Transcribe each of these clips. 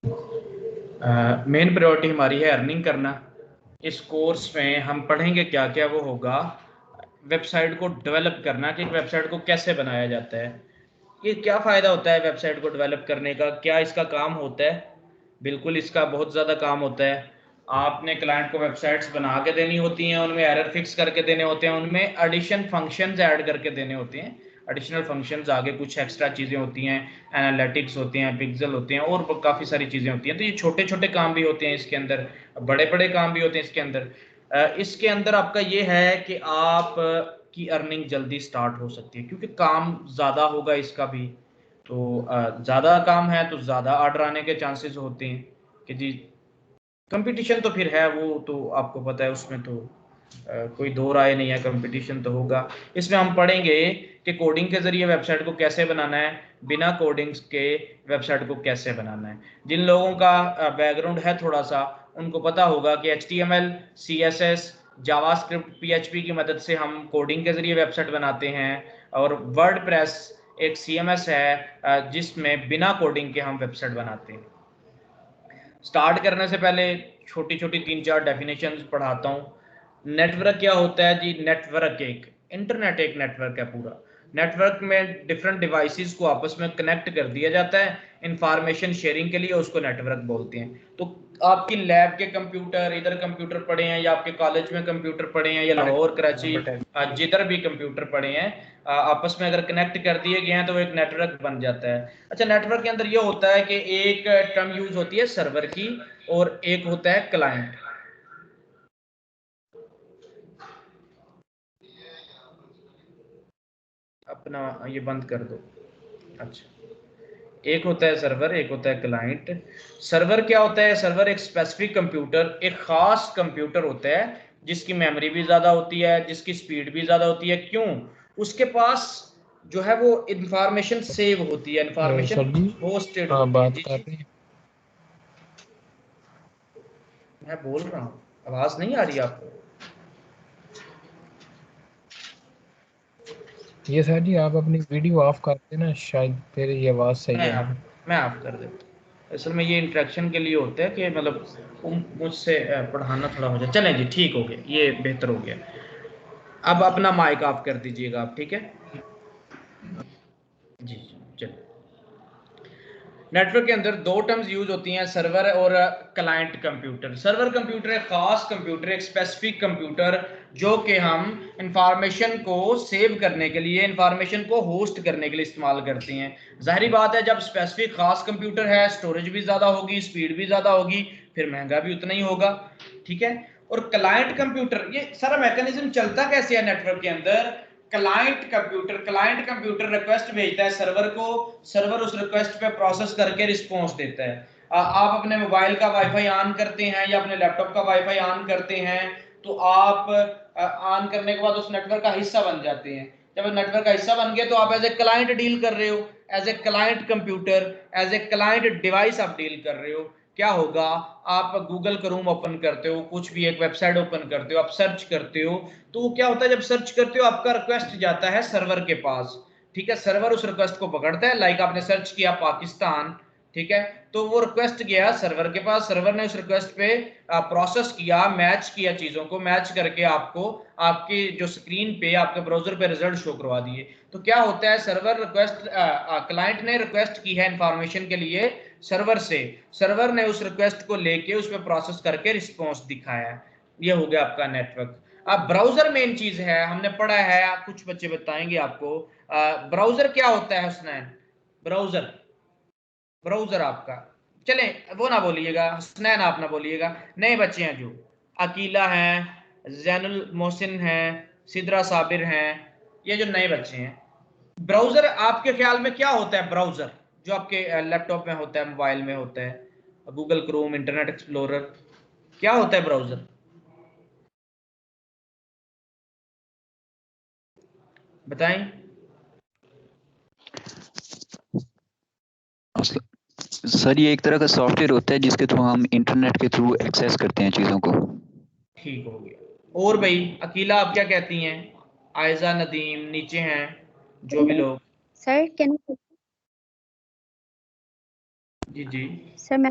Main priority हमारी है earning करना। इस कोर्स में हम पढ़ेंगे क्या क्या, वो होगा वेबसाइट को डेवलप करना, कि वेबसाइट को कैसे बनाया जाता है, ये क्या फ़ायदा होता है वेबसाइट को डेवलप करने का, क्या इसका काम होता है। बिल्कुल इसका बहुत ज़्यादा काम होता है। आपने क्लाइंट को वेबसाइट्स बना के देनी होती हैं, उनमें एरर फिक्स करके देने होते हैं, उनमें एडिशन फंक्शंस ऐड करके देने होते हैं। एडिशनल फंक्शंस आगे कुछ एक्स्ट्रा चीज़ें होती हैं, एनालिटिक्स होते हैं, पिक्सल होते हैं, और काफ़ी सारी चीज़ें होती हैं। तो ये छोटे छोटे काम भी होते हैं इसके अंदर, बड़े बड़े काम भी होते हैं इसके अंदर। इसके अंदर आपका ये है कि आप की अर्निंग जल्दी स्टार्ट हो सकती है, क्योंकि काम ज़्यादा होगा इसका भी। तो ज़्यादा काम है तो ज़्यादा ऑर्डर आने के चांसेस होते हैं कि जी। कंपटीशन तो फिर है, वो तो आपको पता है, उसमें तो कोई दो राय नहीं है, कंपटीशन तो होगा। इसमें हम पढ़ेंगे कि कोडिंग के ज़रिए वेबसाइट को कैसे बनाना है, बिना कोडिंग्स के वेबसाइट को कैसे बनाना है। जिन लोगों का बैकग्राउंड है थोड़ा सा, उनको पता होगा कि HTML, CSS, जावास्क्रिप्ट, PHP की मदद से हम कोडिंग के ज़रिए वेबसाइट बनाते हैं, और वर्डप्रेस एक CMS है जिसमें बिना कोडिंग के हम वेबसाइट बनाते हैं। स्टार्ट करने से पहले छोटी छोटी 3-4 डेफिनेशंस पढ़ाता हूँ। नेटवर्क क्या होता है जी? नेटवर्क एक इंटरनेट एक नेटवर्क है पूरा। नेटवर्क में डिफरेंट डिवाइसेस को आपस में कनेक्ट कर दिया जाता है इंफॉर्मेशन शेयरिंग के लिए, उसको नेटवर्क बोलते हैं। तो आपकी लैब के कंप्यूटर, इधर कंप्यूटर पड़े हैं, या आपके कॉलेज में कंप्यूटर पड़े हैं, या लाहौर कराची जिधर भी कंप्यूटर पड़े हैं, आपस में अगर कनेक्ट कर दिए गए हैं तो एक नेटवर्क बन जाता है। अच्छा, नेटवर्क के अंदर ये होता है कि एक टर्म यूज होती है सर्वर की, और एक होता है क्लाइंट। अपना ये बंद कर दो। अच्छा, एक होता है सर्वर, एक होता है क्लाइंट। सर्वर क्या होता है? सर्वर एक स्पेसिफिक कंप्यूटर, एक खास कंप्यूटर होता है जिसकी मेमोरी भी ज्यादा होती है, जिसकी स्पीड भी ज्यादा होती है। क्यों? उसके पास जो है वो इंफॉर्मेशन सेव होती है, इंफॉर्मेशन सर जी होस्टेड आप होती है। बात जी कर जी, रहे हैं। मैं बोल रहा हूँ, आवाज नहीं आ रही आपको? ये सर जी आप अपनी वीडियो ऑफ कर देना, शायद फिर ये आवाज़ सही मैं आएगी। मैं ऑफ कर देता हूँ। असल में ये इंटरेक्शन के लिए होता है कि मतलब मुझसे पढ़ाना थोड़ा हो जाए। चलें जी, ठीक हो गया, ये बेहतर हो गया। अब अपना माइक ऑफ कर दीजिएगा आप, ठीक है जी जी। चलिए, नेटवर्क के अंदर दो टर्म्स यूज होती हैं, सर्वर और क्लाइंट कंप्यूटर। सर्वर कंप्यूटर एक खास कंप्यूटर, एक स्पेसिफिक कंप्यूटर, जो कि हम इंफॉर्मेशन को सेव करने के लिए, इंफॉर्मेशन को होस्ट करने के लिए इस्तेमाल करते हैं। जाहिर बात है, जब स्पेसिफिक खास कंप्यूटर है, स्टोरेज भी ज़्यादा होगी, स्पीड भी ज़्यादा होगी, फिर महंगा भी उतना ही होगा। ठीक है। और क्लाइंट कंप्यूटर, ये सारा मैकेनिज्म चलता कैसे है नेटवर्क के अंदर? क्लाइंट कंप्यूटर रिक्वेस्ट भेजता है सर्वर को, सर्वर उस रिक्वेस्ट पे प्रोसेस करके रिस्पॉन्स देता है। आप अपने मोबाइल का वाईफाई ऑन करते हैं या अपने लैपटॉप का वाईफाई ऑन करते हैं, तो आप ऑन करने के बाद उस नेटवर्क का हिस्सा बन जाते हैं। जब नेटवर्क का हिस्सा बन गए तो आप एज ए क्लाइंट डील कर रहे हो, as a client computer, as a client device आप डील कर रहे हो। क्या होगा? आप गूगल क्रोम ओपन करते हो, कुछ भी एक वेबसाइट ओपन करते हो, आप सर्च करते हो, तो क्या होता है? जब सर्च करते हो आपका रिक्वेस्ट जाता है सर्वर के पास। ठीक है, सर्वर उस रिक्वेस्ट को पकड़ता है। लाइक आपने सर्च किया पाकिस्तान, ठीक है, तो वो रिक्वेस्ट गया सर्वर के पास, सर्वर ने उस रिक्वेस्ट पे प्रोसेस किया, मैच किया, चीजों को मैच करके आपको आपकी जो स्क्रीन पे, आपके ब्राउजर पे रिजल्ट शो करवा दिए। तो क्या होता है? सर्वर रिक्वेस्ट, क्लाइंट ने रिक्वेस्ट की है इंफॉर्मेशन के लिए सर्वर से, सर्वर ने उस रिक्वेस्ट को लेके उस पर प्रोसेस करके रिस्पॉन्स दिखाया है। ये हो गया आपका नेटवर्क। अब ब्राउजर मेन चीज है, हमने पढ़ा है, कुछ बच्चे बताएंगे आपको। ब्राउजर क्या होता है हुसनैन? ब्राउजर, ब्राउजर आपका, चले वो ना बोलिएगा हुसनैन, आप ना बोलिएगा। नए बच्चे हैं जो, अकीला हैं, जैनुल मोहसिन हैं, सिद्रा साबिर हैं, ये जो नए बच्चे हैं, ब्राउजर आपके ख्याल में क्या होता है? ब्राउजर जो आपके लैपटॉप में होता है, मोबाइल में होता है, गूगल क्रोम, इंटरनेट एक्सप्लोरर, क्या होता है ब्राउजर? बताएं। सर ये एक तरह का सॉफ्टवेयर होता है जिसके थ्रू हम इंटरनेट के थ्रू एक्सेस करते हैं चीज़ों को। ठीक हो गया। और भाई अकीला आप क्या कहती हैं? आयजा, नदीम नीचे हैं, जो भी लोग। सर कैन जी जी सर मैं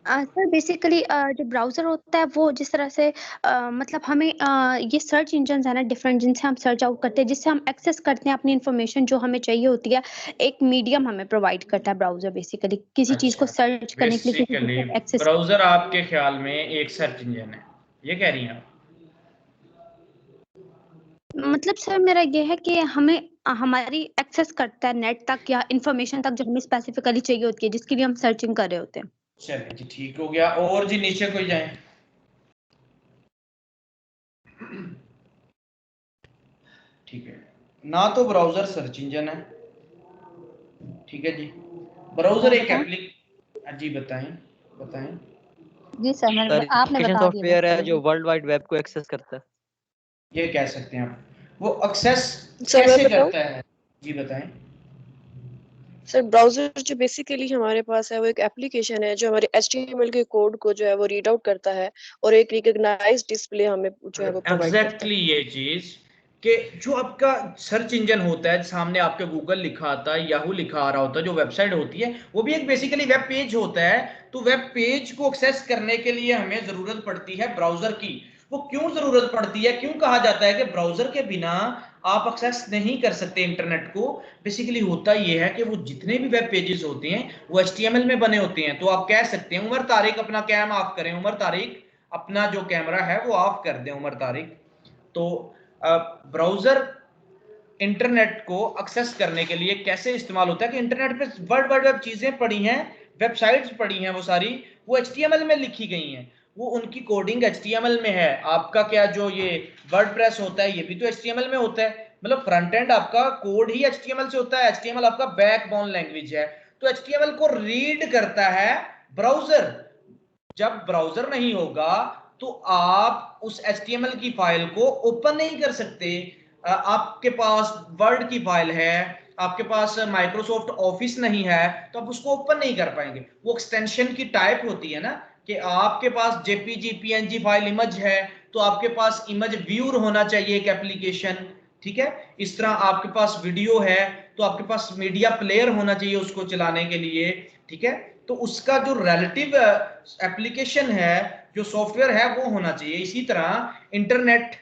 सर बेसिकली जो ब्राउज़र होता है वो जिस तरह से मतलब हमें ये सर्च इंजन्स है ना डिफरेंट जिनसे हम सर्च आउट करते हैं, जिससे हम एक्सेस करते हैं अपनी इन्फॉर्मेशन जो हमें चाहिए होती है। एक मीडियम हमें प्रोवाइड करता है ब्राउज़र बेसिकली किसी चीज़ को अच्छा, सर्च करने के लिए, किसी चीज़ बेसिकली को एक्सेस। ब्राउजर आपके ख्याल में एक सर्च इंजन है, ये कह रही हैं आप? मतलब सर मेरा ये है कि हमें हमारी एक्सेस करता है नेट तक या इन्फॉर्मेशन तक जो हमें स्पेसिफिकली चाहिए होती है, जिसके लिए हम सर्चिंग कर रहे होते हैं। चलिए जी, ठीक हो गया। और जी नीचे कोई जाए? ठीक है, ना तो ब्राउजर सर्च इंजन है, ठीक है जी। ब्राउजर एक एप्लीकेशन, जी बताएं बताएं। जी सर मैंने सर आपने एप्लीकेशन बता दिया सॉफ्टवेयर है बेसिकली। जो वर्ल्ड वाइड वेब को एक्सेस करता है। ये कह सकते हैं आप, वो एक्सेस सर मैं कैसे बताऊं? करता है? जी बताएं। सर ब्राउजर जो बेसिकली हमारे पास है वो एक एप्लीकेशन है जो हमारे HTML के कोड को जो है वो रीड आउट करता है और एक रिकॉग्नाइज्ड डिस्प्ले हमें जो है वो प्रोवाइड करता है। एग्जैक्टली ये चीज कि जो आपका सर्च इंजन होता है, सामने आपके गूगल लिखा आता है, याहू लिखा आ रहा होता है, जो वेबसाइट होती है वो भी एक बेसिकली वेब पेज होता है। तो वेब पेज को एक्सेस करने के लिए हमें जरूरत पड़ती है ब्राउजर की। वो क्यों जरूरत पड़ती है, क्यों कहा जाता है कि ब्राउजर के बिना आप एक्सेस नहीं कर सकते इंटरनेट को? बेसिकली होता ये है कि वो जितने भी वेब पेजेस होते हैं वो HTML में बने होते हैं। तो आप कह सकते हैं उमर तारिक अपना कैम ऑफ करें, उमर तारिक अपना जो कैमरा है वो ऑफ कर दें उमर तारिक। तो ब्राउजर इंटरनेट को एक्सेस करने के लिए कैसे इस्तेमाल होता है कि इंटरनेट पे वर्ल्ड वाइड वेब चीजें पड़ी हैं, वेबसाइट्स पड़ी हैं, वो सारी वो HTML में लिखी गई हैं, वो उनकी कोडिंग HTML में है। आपका क्या जो ये वर्डप्रेस होता है ये भी तो HTML में होता है, मतलब फ्रंट एंड आपका कोड ही HTML से होता है। HTML आपका बैकबोन लैंग्वेज है। तो HTML को रीड करता है ब्राउजर। जब ब्राउजर नहीं होगा तो आप उस HTML की फाइल को ओपन नहीं कर सकते। आपके पास वर्ड की फाइल है, आपके पास माइक्रोसॉफ्ट ऑफिस नहीं है, तो आप उसको ओपन नहीं कर पाएंगे। वो एक्सटेंशन की टाइप होती है ना कि आपके पास JPG PNG फाइल इमेज है तो आपके पास इमेज व्यूअर होना चाहिए एक एप्लीकेशन, ठीक है। इस तरह आपके पास वीडियो है तो आपके पास मीडिया प्लेयर होना चाहिए उसको चलाने के लिए, ठीक है। तो उसका जो रिलेटिव एप्लीकेशन है, जो सॉफ्टवेयर है वो होना चाहिए। इसी तरह इंटरनेट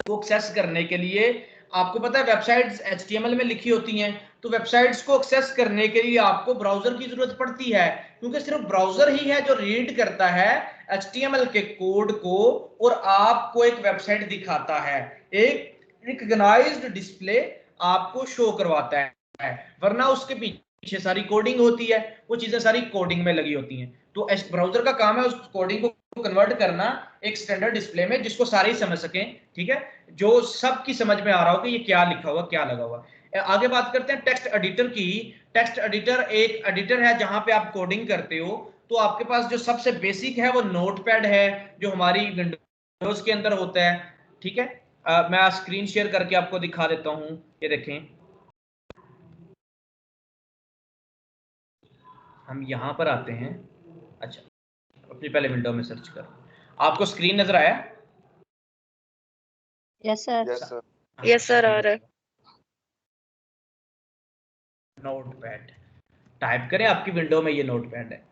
को एक्सेस करने के लिए आपको पता है वेबसाइट्स HTML में लिखी होती हैं, तो वेबसाइट्स को एक्सेस करने के लिए आपको ब्राउजर की जरूरत पड़ती है, क्योंकि सिर्फ ब्राउजर ही है जो रीड करता है HTML के कोड को और आपको एक वेबसाइट दिखाता है, एक रिकॉग्नाइज्ड डिस्प्ले आपको शो करवाता है। वरना उसके पीछे सारी कोडिंग होती है, वो चीजें सारी कोडिंग में लगी होती हैं। तो ब्राउजर का काम है उस कोडिंग को कन्वर्ट करना एक स्टैंडर्ड डिस्प्ले में जिसको सारे ही समझ सकें, ठीक है, जो सबकी समझ में आ रहा हो कि ये क्या लिखा हुआ क्या लगा हुआ। आगे बात करते हैं टेक्स्ट एडिटर की। टेक्स्ट एडिटर एक एडिटर है जहां पे आप कोडिंग करते हो। तो आपके पास जो सबसे बेसिक है वो नोटपैड है जो हमारी विंडोज के अंदर होता है, ठीक है। मैं स्क्रीन शेयर करके आपको दिखा देता हूं, ये देखें। हम यहां पर आते हैं। अच्छा, अपनी पहले विंडो में सर्च कर, आपको स्क्रीन नजर आया? Yes sir. यस सर आ रहा है। नोटपैड टाइप करें, आपकी विंडो में ये नोटपैड है।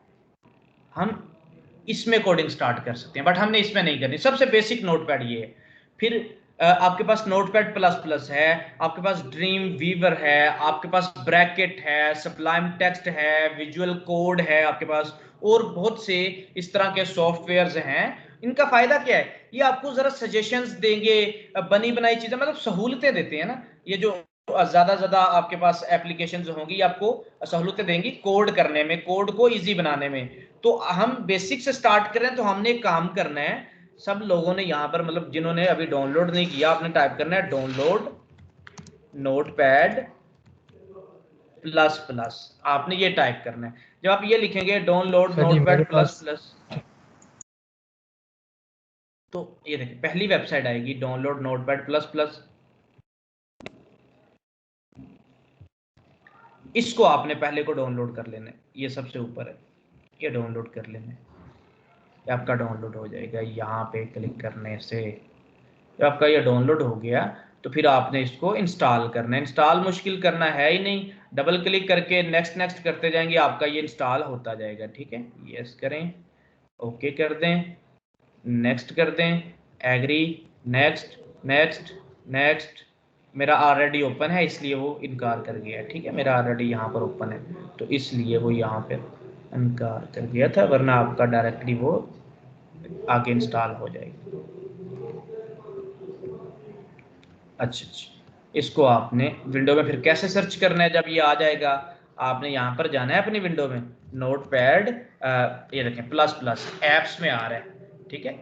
हम इसमें कोडिंग स्टार्ट कर सकते हैं, बट हमने इसमें नहीं करनी। सबसे बेसिक नोटपैड ये है। फिर आपके पास नोटपैड प्लस प्लस है, आपके पास ड्रीम वीवर है, आपके पास ब्रैकेट है, सप्लाइम टेक्स्ट है, विजुअल कोड है आपके पास, और बहुत से इस तरह के सॉफ्टवेयर्स हैं। इनका फायदा क्या है, ये आपको जरा सजेशंस देंगे, बनी बनाई चीजें, मतलब सहूलतें देते हैं ना। ये जो ज्यादा आपके पास एप्लीकेशंस होंगी आपको सहूलतें देंगी कोड करने में, कोड को इजी बनाने में। तो हम बेसिक से स्टार्ट करें तो हमने काम करना है, सब लोगों ने यहाँ पर, मतलब जिन्होंने अभी डाउनलोड नहीं किया, आपने टाइप करना है डाउनलोड नोटपैड प्लस प्लस। आपने ये टाइप करना है। जब आप ये लिखेंगे डाउनलोड सर जी मेरे नोटपैड प्लस पास प्लस, तो ये देखिए पहली वेबसाइट आएगी डाउनलोड नोटपैड प्लस प्लस। इसको आपने पहले को डाउनलोड कर लेना है, ये सबसे ऊपर है, ये डाउनलोड कर लेना है। ये आपका डाउनलोड हो जाएगा यहाँ पे क्लिक करने से। जब आपका ये डाउनलोड हो गया तो फिर आपने इसको इंस्टॉल करना है। इंस्टॉल मुश्किल करना है ही नहीं, डबल क्लिक करके नेक्स्ट नेक्स्ट करते जाएंगे, आपका ये इंस्टॉल होता जाएगा। ठीक है, यस करें, ओके कर दें, नेक्स्ट कर दें, एग्री, नेक्स्ट नेक्स्ट नेक्स्ट। मेरा ऑलरेडी ओपन है इसलिए वो इनकार कर गया। ठीक है, मेरा ऑलरेडी यहाँ पर ओपन है तो इसलिए वो यहाँ पर इनकार कर गया था, वरना आपका डायरेक्टली वो आगे इंस्टॉल हो जाएगी। अच्छा, इसको आपने विंडो में फिर कैसे सर्च करना है? जब ये आ जाएगा आपने यहाँ पर जाना है अपनी विंडो में, नोटपैड, ये देखें प्लस प्लस एप्स में आ रहा है। ठीक है,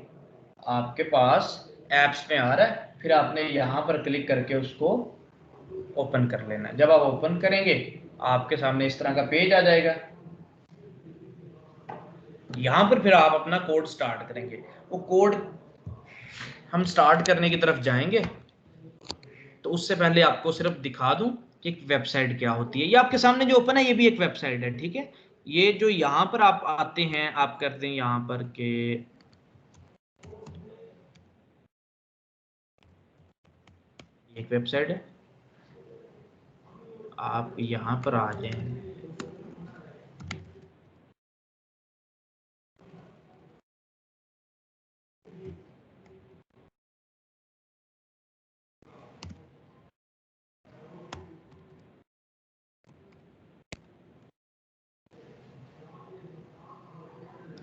आपके पास एप्स में आ रहा है, फिर आपने यहाँ पर क्लिक करके उसको ओपन कर लेना है। जब आप ओपन करेंगे आपके सामने इस तरह का पेज आ जाएगा। यहाँ पर फिर आप अपना कोड स्टार्ट करेंगे। वो कोड हम स्टार्ट करने की तरफ जाएंगे तो उससे पहले आपको सिर्फ दिखा दूं कि एक वेबसाइट क्या होती है। ये आपके सामने जो ओपन है ये भी एक वेबसाइट है। ठीक है, ये जो यहाँ पर आप आते हैं, आप करते हैं यहाँ पर के एक वेबसाइट है, आप यहाँ पर आ जाएं,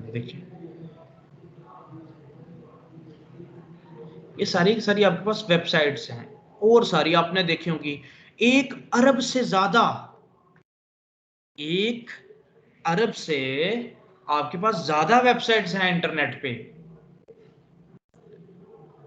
देखिए ये सारी की सारी आपके पास वेबसाइट्स हैं और सारी आपने देखी होंगी। 1 अरब से ज्यादा, 1 अरब से आपके पास ज्यादा वेबसाइट्स हैं इंटरनेट पे।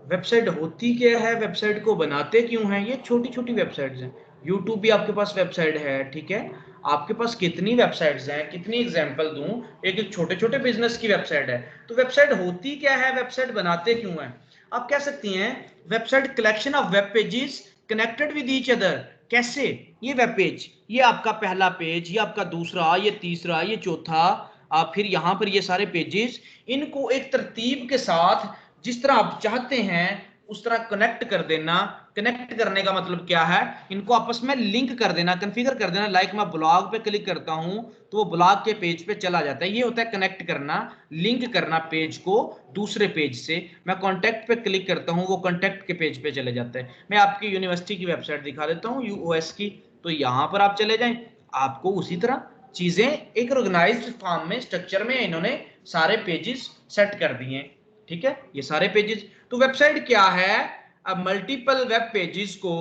वेबसाइट होती क्या है, वेबसाइट को बनाते क्यों हैं? ये छोटी छोटी वेबसाइट्स हैं। यूट्यूब भी आपके पास वेबसाइट है। ठीक है, आपके पास कितनी वेबसाइट्स हैं, कितनी एग्जांपल दूं, एक एक छोटे छोटे बिजनेस की वेबसाइट है। तो वेबसाइट होती क्या है, वेबसाइट बनाते क्यों हैं? आप कह सकती हैं website collection of web pages connected with each other. कैसे? ये वेब पेज, ये आपका पहला पेज, ये आपका दूसरा, ये तीसरा, ये चौथा, आप फिर यहाँ पर ये सारे पेजेस, इनको एक तरतीब के साथ जिस तरह आप चाहते हैं उस तरह कनेक्ट कर देना। कनेक्ट करने का मतलब क्या है? इनको आपस में लिंक कर देना, कॉन्फ़िगर कर देना। लाइक मैं ब्लॉग पे क्लिक करता हूं तो वो ब्लॉग के पेज पे चला जाता है। ये होता है कनेक्ट करना, लिंक करना पेज को दूसरे पेज से। मैं कॉन्टैक्ट पे क्लिक करता हूं, वो कॉन्टैक्ट के पेज पे चले जाता है। मैं आपकी यूनिवर्सिटी की वेबसाइट दिखा देता हूं, यूओएस की, तो यहाँ पर आप चले जाएं, आपको उसी तरह चीजें एक ऑर्गेनाइज्ड फॉर्म में, स्ट्रक्चर में इन्होंने सारे पेजेस सेट कर दिए। ठीक है, ये सारे पेजेस। तो वेबसाइट क्या है? अब मल्टीपल वेब पेजेस को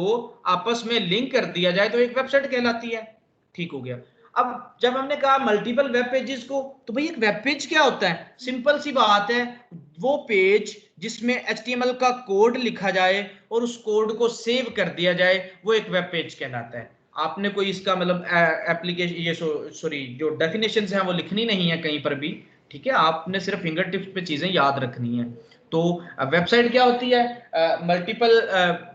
आपस में लिंक कर दिया जाए तो एक वेबसाइट कहलाती है। ठीक हो गया। अब जब हमने कहा मल्टीपल वेब पेजेस को, तो भाई एक वेब पेज क्या होता है? सिंपल सी बात है, वो पेज जिसमें HTML का कोड लिखा जाए और उस कोड को सेव कर दिया जाए, वो एक वेब पेज कहलाता है। आपने कोई इसका मतलब एप्लीकेशन, ये सॉरी जो डेफिनेशंस हैं वो लिखनी नहीं है कहीं पर भी। ठीक है, आपने सिर्फ फिंगर टिप्स पे चीजें याद रखनी है। तो वेबसाइट क्या होती है? मल्टीपल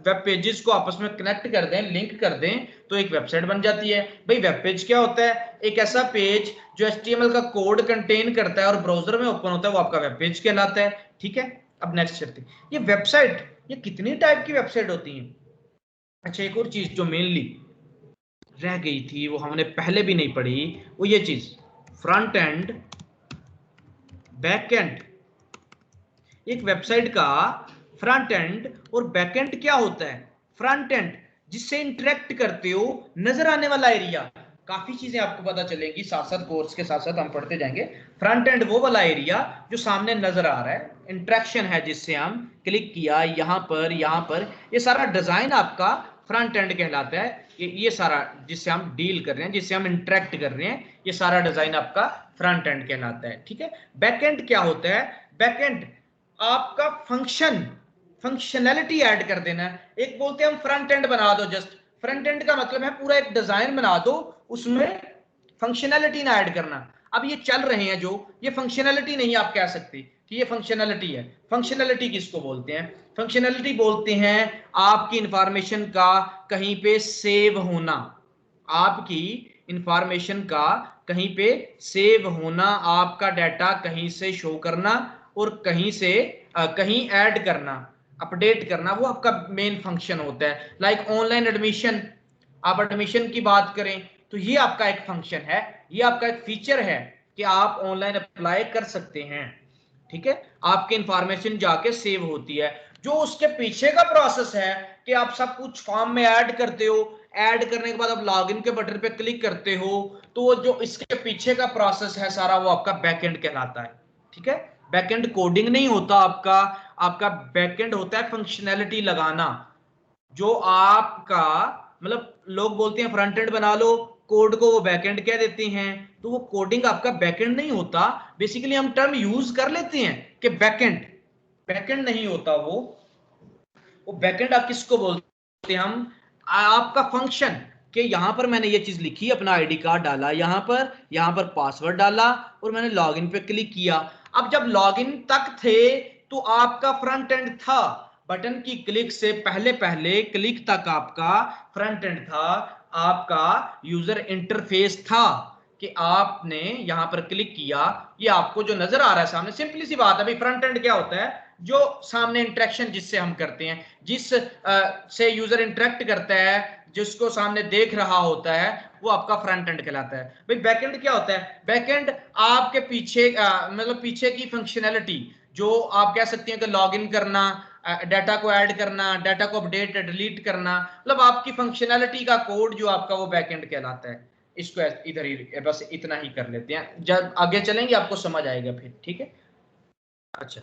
वेब पेजेस को आपस में कनेक्ट कर दें, लिंक कर दें तो एक वेबसाइट बन जाती है। भाई वेब पेज क्या होता है? एक ऐसा पेज जो HTML का कोड कंटेन करता है और ब्राउजर में ओपन होता है, वो आपका वेब पेज कहलाता है। ठीक है, अब नेक्स्ट चलते हैं। ये वेबसाइट, ये कितनी टाइप की वेबसाइट होती है? अच्छा, एक और चीज जो मेनली रह गई थी, वो हमने पहले भी नहीं पढ़ी, वो ये चीज, फ्रंट एंड बैक एंड। एक वेबसाइट का फ्रंट एंड और बैक एंड क्या होता है? फ्रंट एंड जिससे इंटरेक्ट करते हो, नजर आने वाला एरिया, काफी चीजें आपको पता चलेंगी साथ साथ, कोर्स के साथ साथ हम पढ़ते जाएंगे। फ्रंट एंड वो वाला एरिया जो सामने नजर आ रहा है, इंटरेक्शन है, जिससे हम क्लिक किया यहाँ पर, ये सारा डिजाइन आपका फ्रंट एंड कहलाता है। ये सारा जिससे हम डील कर रहे हैं, जिससे हम इंटरेक्ट कर रहे हैं, ये सारा डिजाइन आपका फ्रंट एंड कहलाता है। ठीक है, बैक एंड क्या होता है? बैक एंड आपका फंक्शनैलिटी ऐड कर देना है। एक बोलते हैं हम फ्रंट एंड बना दो, जस्ट फ्रंट एंड का मतलब है पूरा एक डिजाइन बना दो, उसमें फंक्शनैलिटी ना ऐड करना। अब ये चल रहे हैं जो, ये फंक्शनैलिटी नहीं आप कह सकते कि ये फंक्शनैलिटी है। फंक्शनैलिटी किसको बोलते हैं? फंक्शनैलिटी बोलते हैं आपकी इंफॉर्मेशन का कहीं पे सेव होना, आपकी इंफॉर्मेशन का कहीं पे सेव होना, आपका डाटा कहीं से शो करना और कहीं से कहीं ऐड करना, अपडेट करना, वो आपका मेन फंक्शन होता है। लाइक ऑनलाइन एडमिशन, आप एडमिशन की बात करें तो ये आपका एक फंक्शन है, ये आपका एक फीचर है कि आप ऑनलाइन अप्लाई कर सकते हैं। ठीक है, आपकी इंफॉर्मेशन जाके सेव होती है। जो उसके पीछे का प्रोसेस है कि आप सब कुछ फॉर्म में ऐड करते हो, ऐड करने के बाद आप लॉगिन के बटन पे क्लिक करते हो, तो जो इसके पीछे का प्रोसेस है सारा वो आपका बैकएंड कहलाता है। ठीक है, बैकएंड कोडिंग नहीं होता आपका, आपका बैकएंड होता है फंक्शनैलिटी लगाना। जो आपका मतलब लोग बोलते हैं फ्रंट एंड बना लो, कोड को वो बैकएंड कह देते हैं, तो वो कोडिंग आपका बैकएंड नहीं होता। बेसिकली हम टर्म यूज कर लेते हैं कि बैकएंड, बैकएंड नहीं होता वो बैकएंड आप किसको बोलते हैं? हम आपका फंक्शन कि यहां पर मैंने ये चीज लिखी, अपना आईडी कार्ड डाला, यहां पर पासवर्ड डाला और मैंने लॉगिन पे क्लिक किया। अब जब लॉगिन तक थे तो आपका फ्रंट एंड था, बटन की क्लिक से पहले पहले क्लिक तक आपका फ्रंट एंड था, आपका यूजर इंटरफेस था कि आपने यहां पर क्लिक किया, ये आपको जो नजर आ रहा है सामने, सिंपली सी बात है भाई। फ्रंट एंड क्या होता है? जो सामने इंटरेक्शन जिससे हम करते हैं, जिस से यूजर इंटरेक्ट करता है, जिसको सामने देख रहा होता है, वो आपका फ्रंट एंड कहलाता है। भाई बैकएंड क्या होता है? बैकएंड आपके पीछे मतलब पीछे की फंक्शनैलिटी, जो आप कह सकते हैं कि लॉगिन करना, डाटा को ऐड करना, डाटा को अपडेट डिलीट करना, मतलब आपकी फंक्शनैलिटी का कोड जो आपका वो बैकएंड कहलाता है। इसको इधर ही बस इतना ही कर लेते हैं, जब आगे चलेंगे आपको समझ आएगा फिर। ठीक है, अच्छा,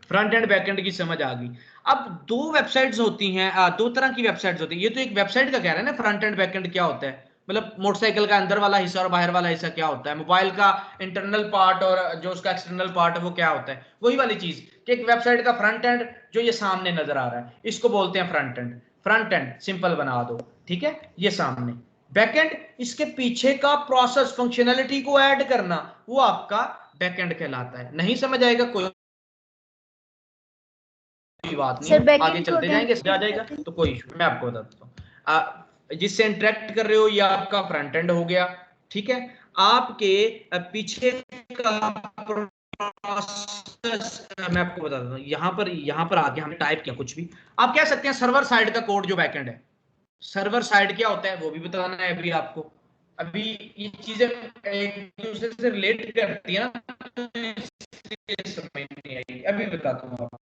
फ्रंट एंड बैकएंड की समझ आ गई। अब दो वेबसाइट्स होती हैं, दो तरह की वेबसाइट्स होती हैं। ये तो एक वेबसाइट का कह रहे हैं ना फ्रंट एंड बैकएंड क्या होता है, मतलब मोटरसाइकिल का अंदर वाला हिस्सा और बाहर वाला हिस्सा क्या होता है, मोबाइल का इंटरनल पार्ट और जो उसका एक्सटर्नल पार्ट है वो क्या होता है, वही वाली चीज कि एक वेबसाइट का फ्रंट एंड जो ये सामने नजर आ रहा है इसको बोलते हैं front end. Front end simple बना दो, ठीक है, ये सामने। बैकएंड इसके पीछे का प्रोसेस, फंक्शनैलिटी को ऐड करना, वो आपका बैकएंड कहलाता है। नहीं समझ आएगा कोई बात नहीं है, आगे चलते जाएंगे, आ जाएगा तो कोई इशू, मैं आपको बता देता हूँ। जिससे इंटरेक्ट कर रहे हो ये आपका फ्रंट एंड हो गया। ठीक है, आपके पीछे का प्रोसेस मैं आपको बता देता हूँ। यहाँ पर आके हमने टाइप किया कुछ भी, आप कह सकते हैं सर्वर साइड का कोड जो बैकएंड है। सर्वर साइड क्या होता है वो भी बताना है अभी आपको। अभी ये चीजें एक दूसरे से रिलेट करती है ना, तो समझ नहीं आएगी, अभी बताता हूँ आपको।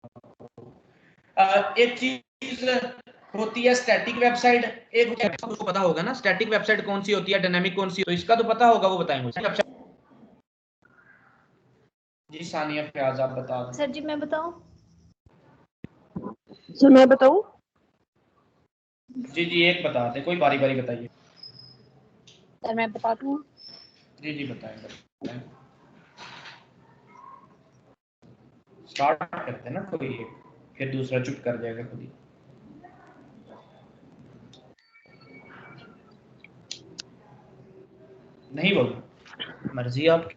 एक चीज होती है स्टैटिक वेबसाइट, एक आपको पता होगा ना स्टैटिक वेबसाइट कौन सी होती है, डायनामिक कौन सी, तो इसका तो पता होगा, वो बताएंगे। जी सानिया फयाज आप बता दो। सर जी मैं बताऊं? सर मैं बताऊं? जी जी एक बताते, कोई बारी बारी बताइए। सर मैं बताती हूँ। जी जी बताएं, स्टार्ट करते हैं ना कोई एक, फिर दूसरा चुप कर जाएगा खुद ही। नहीं बोलो, मर्जी आपकी,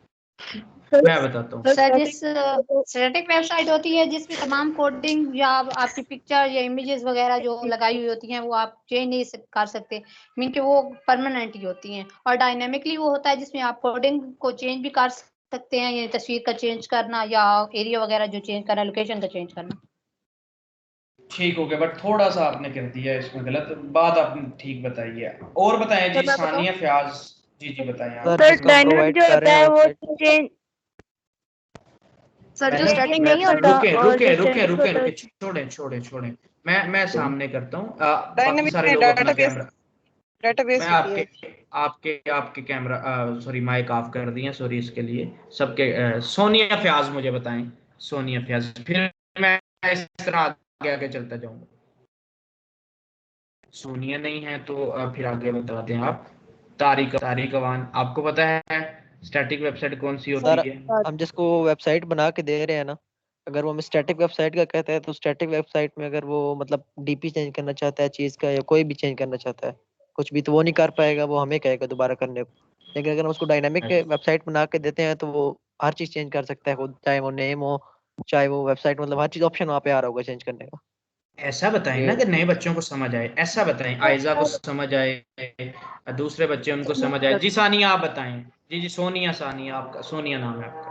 मैं बताता हूँ। सर जिस स्टैटिक वेबसाइट होती है जिसमें तमाम कोडिंग या आपकी पिक्चर या इमेजेस वगैरह जो लगाई हुई होती हैं वो आप चेंज नहीं कर सकते, मीन कि वो परमानेंट ही होती हैं। और डायनेमिकली वो होता है जिसमें आप कोडिंग को चेंज भी कर सकते हैं, ये तस्वीर का चेंज करना या एरिया वगैरह जो चेंज करना, लोकेशन का चेंज करना। ठीक हो गया, बट थोड़ा सा आपने कर दिया इसमें गलत बात, आपने ठीक बताई है। और बताएं जी सानिया फयाज। जी जी बताएं आप। सर डायनामिक जो होता है वो चेंज सर जो स्टैटिक नहीं होता, रुके और रुके जो रुके static रुके होता है, रुके, छोड़े मैं सामने करता हूँ। बाकी सारे लोग अपना कैमरा, डेटाबेस मैं होती है। आपके कैमरा सॉरी माइक ऑफ कर दिए, सॉरी इसके लिए सबके। सोनिया फयाज मुझे बताएं, सोनिया फयाज, फिर मैं इस तरह आगे चलता जाऊंगा। सोनिया नहीं है तो फिर आगे बता दें आप। तारिक अवान, आपको पता है स्टैटिक वेबसाइट कौन सी होती सर है? हम जिसको वेबसाइट बना के दे रहे हैं ना, अगर वो हमें स्टैटिक वेबसाइट का कहता है तो स्टैटिक वेबसाइट में अगर वो मतलब डीपी चेंज करना चाहता है चीज का या कोई भी चेंज करना चाहता है कुछ भी, तो वो नहीं कर पाएगा, वो हमें कहेगा दोबारा करने को। लेकिन अगर हम उसको डायनामिक वेबसाइट बना के देते हैं तो वो हर चीज चेंज कर सकता है खुद, चाहे वो नेम हो चाहे वो वेबसाइट, मतलब हर चीज ऑप्शन वहाँ पे आ रहा होगा चेंज करने का। ऐसा बताएं ना ये कि नए बच्चों को समझ आए, ऐसा बताएं, आयजा को समझ आए, दूसरे बच्चे उनको समझ आए। जी सानिया आप बताएं। जी जी सोनिया, सानिया आपका, सोनिया नाम है आपका।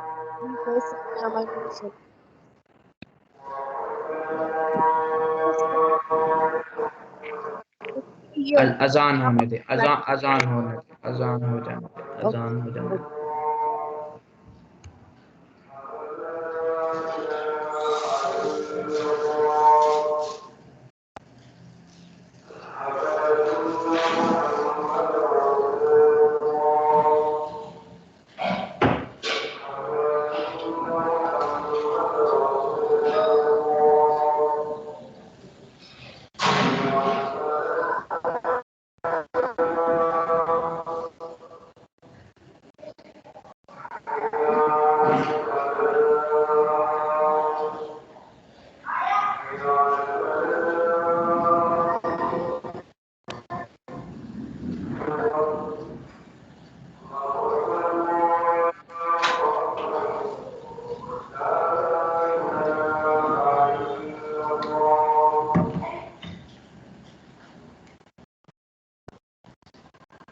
अजान होने दे, अजान होने दे। अजान हो जाने दे, अजान हो जाने दे।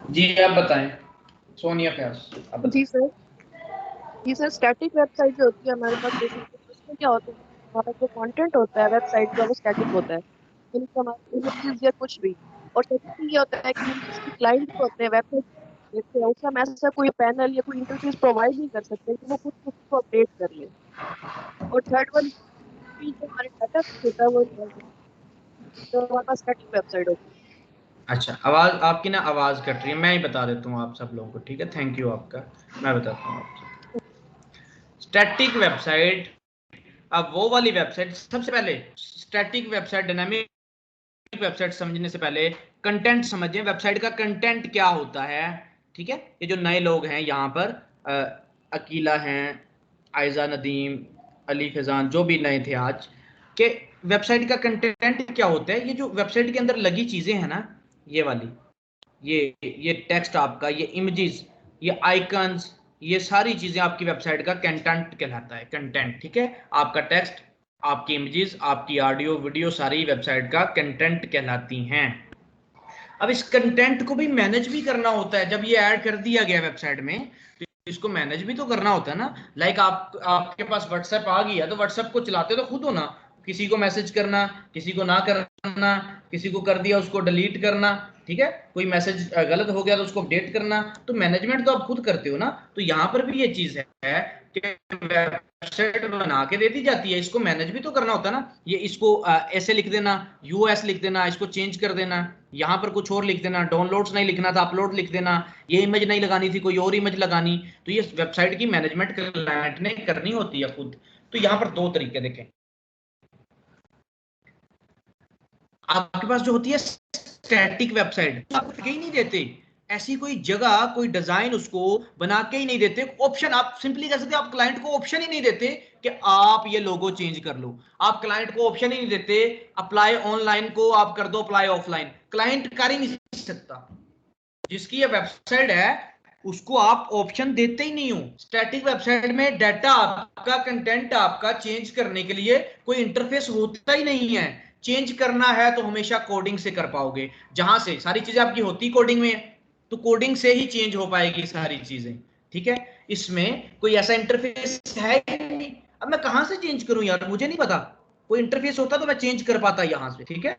जी आप बताएं सोनिया फयाज, आप बताएं। जी सर स्टैटिक वेबसाइट जो होती है हमारे पास बेसिकली उसमें क्या होता है, हमारा जो कंटेंट होता है वेबसाइट का वो स्टैटिक होता है, मतलब हमारे इमेजेस या कुछ भी। और सेकंडली ये होता है कि हम किसी क्लाइंट को अपने वेबसाइट देखते हैं उसका हम ऐसा कोई पैनल या कोई इंटरफेस प्रोवाइड नहीं कर सकते कि वो खुद उसको अपडेट कर ले। और थर्ड वन जो हमारे डाटा होता है वो तो हमारे पास स्टैटिक वेबसाइट होती है। अच्छा, आवाज आपकी ना आवाज कट रही है, मैं ही बता देता हूँ आप सब लोगों को, ठीक है, थैंक यू आपका। मैं बताता हूँ आपको स्टैटिक वेबसाइट। अब वो वाली वेबसाइट, सबसे पहले स्टैटिक वेबसाइट डायनामिक वेबसाइट समझने से पहले कंटेंट समझें, वेबसाइट का कंटेंट क्या होता है। ठीक है, ये जो नए लोग हैं यहाँ पर अकीला हैं, आयजा नदीम, अली फैजान, जो भी नए थे आज के, वेबसाइट का कंटेंट क्या होता है। ये जो वेबसाइट के अंदर लगी चीजें हैं ना, ये वाली, ये टेक्स्ट आपका, ये इमेजेस, ये आइकन्स, ये सारी चीजें आपकी वेबसाइट का कंटेंट कहलाता है। कंटेंट, ठीक है, आपका टेक्स्ट, आपकी इमेजेस, आपकी ऑडियो वीडियो, सारी वेबसाइट का कंटेंट कहलाती हैं। अब इस कंटेंट को भी मैनेज भी करना होता है। जब ये ऐड कर दिया गया वेबसाइट में तो इसको मैनेज भी तो करना होता है ना। लाइक आपके पास व्हाट्सएप आ गया तो व्हाट्सएप को चलाते तो खुद हो ना, किसी को मैसेज करना, किसी को ना करना, किसी को कर दिया उसको डिलीट करना, ठीक है, कोई मैसेज गलत हो गया तो उसको अपडेट करना, तो मैनेजमेंट तो आप खुद करते हो ना। तो यहाँ पर भी ये चीज है कि वेबसाइट बना के दे दी जाती है, इसको मैनेज भी तो करना होता है ना। ये इसको ऐसे लिख देना, यूएस लिख देना, इसको चेंज कर देना, यहाँ पर कुछ और लिख देना, डाउनलोड्स नहीं लिखना था अपलोड लिख देना, ये इमेज नहीं लगानी थी कोई और इमेज लगानी। तो ये वेबसाइट की मैनेजमेंट क्लाइंट ने करनी होती है खुद। तो यहाँ पर दो तरीके देखें, आपके पास जो होती है स्टैटिक वेबसाइट, आप ही नहीं देते ऐसी कोई जगह, कोई डिजाइन उसको बना के ही नहीं देते, ऑप्शन आप सिंपली कह सकते हो, आप क्लाइंट को ऑप्शन ही नहीं देते कि आप ये लोगो चेंज कर लो। आप क्लाइंट को ऑप्शन ही नहीं देते अप्लाई ऑनलाइन को आप कर दो अप्लाई ऑफलाइन, क्लाइंट कर ही नहीं सकता। जिसकी ये वेबसाइट है उसको आप ऑप्शन देते ही नहीं हो। स्टैटिक वेबसाइट में डाटा आपका, कंटेंट आपका चेंज करने के लिए कोई इंटरफेस होता ही नहीं है। चेंज करना है तो हमेशा कोडिंग से कर पाओगे, जहां से सारी चीजें आपकी होती कोडिंग में, तो कोडिंग से ही चेंज हो पाएगी सारी चीजें। ठीक है, इसमें कोई ऐसा इंटरफेस है ही नहीं। अब मैं कहां से चेंज करूं यार, मुझे नहीं पता। कोई इंटरफेस होता तो मैं चेंज कर पाता यहां से, ठीक है।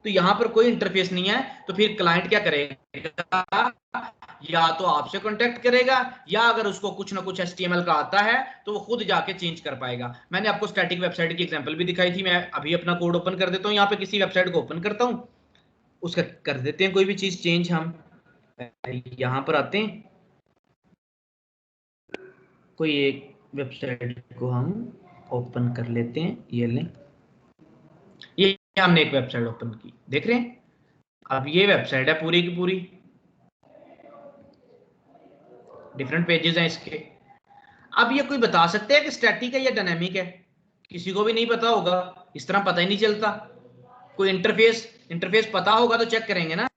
तो यहां पर कोई इंटरफेस नहीं है, तो फिर क्लाइंट क्या करेगा, या तो आपसे कांटेक्ट करेगा, या अगर उसको कुछ ना कुछ HTML का आता है तो वो खुद जाके चेंज कर पाएगा। मैंने आपको स्टैटिक वेबसाइट की एग्जांपल भी दिखाई थी। मैं अभी अपना कोड ओपन कर देता हूं, यहाँ पे किसी वेबसाइट को ओपन करता हूं, उसका कर देते हैं कोई भी चीज चेंज। हम यहां पर आते हैं, कोई एक वेबसाइट को हम ओपन कर लेते हैं, ये लें, ये हमने एक वेबसाइट ओपन की, देख रहे हैं। अब ये वेबसाइट है पूरी की पूरी, डिफरेंट पेजेस हैं इसके। अब ये कोई बता सकते हैं कि स्टैटिक है या डायनामिक है? किसी को भी नहीं पता होगा, इस तरह पता ही नहीं चलता। कोई इंटरफेस पता होगा तो चेक करेंगे ना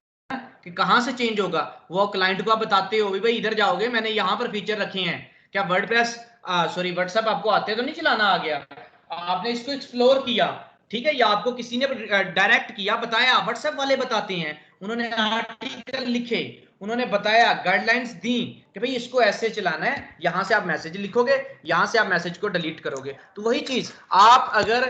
कि कहां से चेंज होगा। वो क्लाइंट को आप बताते हो भाई इधर जाओगे, मैंने यहां पर फीचर रखे हैं। क्या वर्डप्रेस सॉरी व्हाट्सएप आपको आते तो नहीं चलाना आ गया, आपने इसको एक्सप्लोर किया, ठीक है, या आपको किसी ने डायरेक्ट किया, बताया, व्हाट्सएप वाले बताते हैं, उन्होंने आर्टिकल लिखे, उन्होंने बताया, गाइडलाइंस दी कि भाई इसको ऐसे चलाना है, यहां से आप मैसेज लिखोगे, यहां से आप मैसेज को डिलीट करोगे। तो वही चीज आप अगर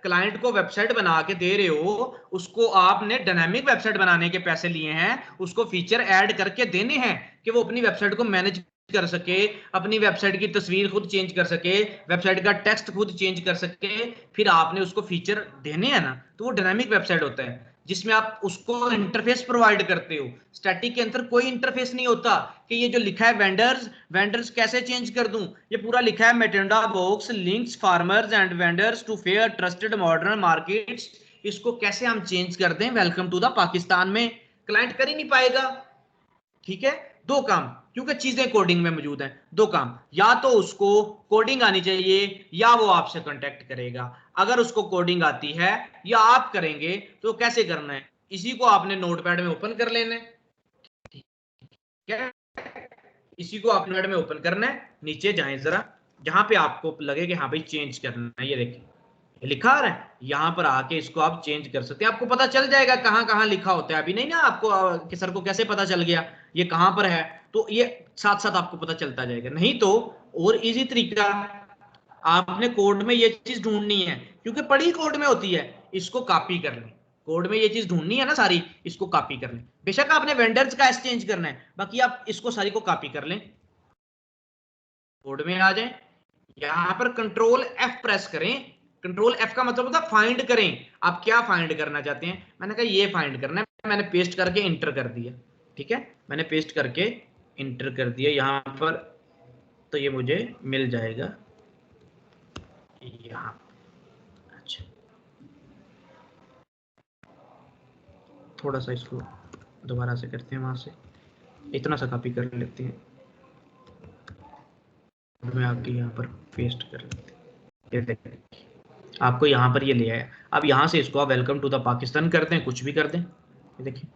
क्लाइंट को वेबसाइट बना के दे रहे हो, उसको आपने डायनामिक वेबसाइट बनाने के पैसे लिए हैं, उसको फीचर ऐड करके देने हैं कि वो अपनी वेबसाइट को मैनेज कर सके, अपनी वेबसाइट की तस्वीर खुद चेंज कर सके, वेबसाइट का टेक्स्ट खुद चेंज कर सके, फिर आपने उसको फीचर देने हैं ना, तो वो डायनामिक वेबसाइट होता है जिसमें आप उसको इंटरफेस प्रोवाइड करते हो। स्टैटिक के अंदर कोई इंटरफेस नहीं होता कि ये जो लिखा है वेंडर्स कैसे चेंज कर दूं, ये पूरा लिखा है मेटेंडा box links farmers and vendors to fair trusted modern markets, इसको कैसे हम चेंज कर दें वेलकम टू द पाकिस्तान में, क्लाइंट कर ही नहीं पाएगा। ठीक है, दो काम, क्योंकि चीजें कोडिंग में मौजूद हैं, दो काम, या तो उसको कोडिंग आनी चाहिए या वो आपसे कांटेक्ट करेगा। अगर उसको कोडिंग आती है या आप करेंगे तो कैसे करना है, इसी को आपने नोटपैड में ओपन कर लेना है। ठीक है, इसी को आप नोटपैड में ओपन करना है, नीचे जाएं जरा, जहां पे आपको लगे कि हाँ भाई चेंज करना है, ये देखिए लिखा आ रहा है, यहाँ पर आके इसको आप चेंज कर सकते हैं। आपको पता चल जाएगा कहाँ कहाँ लिखा होता है, अभी नहीं ना आपको कि सर को कैसे पता चल गया ये कहाँ पर है, तो ये साथ साथ आपको पता चलता जाएगा। नहीं तो और इजी तरीका, आपने कोड में ये चीज ढूंढनी है क्योंकि पढ़ी कोड में होती है, इसको कॉपी कर लें, कोड में ये चीज ढूंढनी है ना सारी, इसको कॉपी कर लें। बेशक आपने वेंडर्स का चेंज करना है, बाकी आप इसको सारी को कॉपी कर लें, कोड में आ जाए, यहां पर कंट्रोल F प्रेस करें। कंट्रोल F का मतलब होता है फाइंड करें, आप क्या फाइंड करना चाहते हैं, मैंने कहा ये फाइंड करना है, मैंने पेस्ट करके इंटर कर दिया। ठीक है, मैंने पेस्ट करके इंटर कर दिया यहां पर, तो ये मुझे मिल जाएगा यहां। अच्छा, थोड़ा सा इसको दोबारा से करते हैं, वहां से इतना सा कॉपी कर लेते हैं, मैं आके यहाँ पर पेस्ट कर लेते हैं, ये देखिए आपको यहाँ पर ये ले आया। अब यहाँ से इसको आप वेलकम टू द पाकिस्तान करते हैं, कुछ भी कर दें, ये देखिए